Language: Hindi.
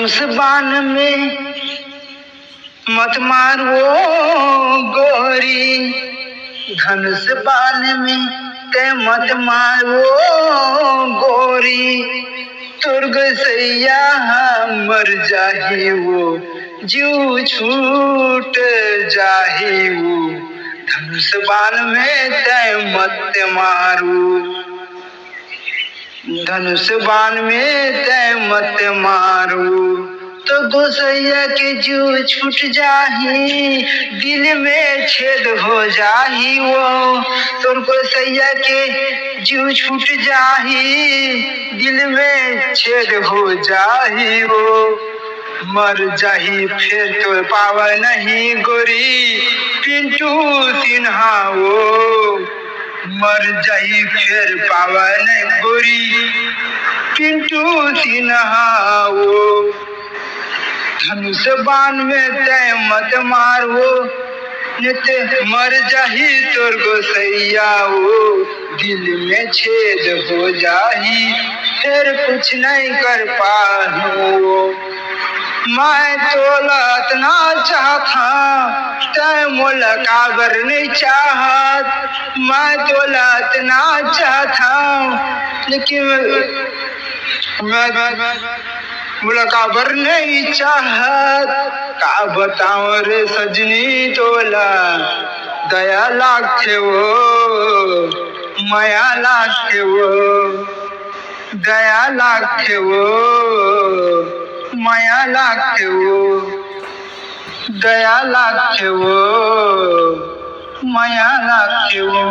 धनुष बाण में मत मारो गोरी, धनुष बाण में ते मत मारो गोरी, तुर्ग सैया मर जाही वो, जीव छूट जाही वो, धनुष बाण में ते मत मारू, धनुष बाण में ते मत मारू। तो गोसैया के जीव छूट जाही, दिल में छेद हो जाही वो, तो गोसैया के जीव छूट जाही, दिल में छेद हो जाही वो, मर जाही फिर तो पावा नहीं गोरी, पिंटू सिन्हा वो, मर जाही फिर पावा नहीं गोरी, पिंटू सिन्हा वो, धनुष बाण में तय मत मारो, नित्य मर जाही तोर गोसैया वो, दिल में छेद हो जाही, फिर कुछ नहीं कर पाऊँ। मैं तोलत ना चाहता, तय मुलाकाबर नहीं चाहत, मैं तोलत ना चाहता, लेकिन मैं मुलाकाबर नहीं चाहत, का बताऊं रे सजनी तोला, दया लागे वो, माया लागे वो, दया लागे वो, माया लागे वो, दया लागे वो, माया लागे वो।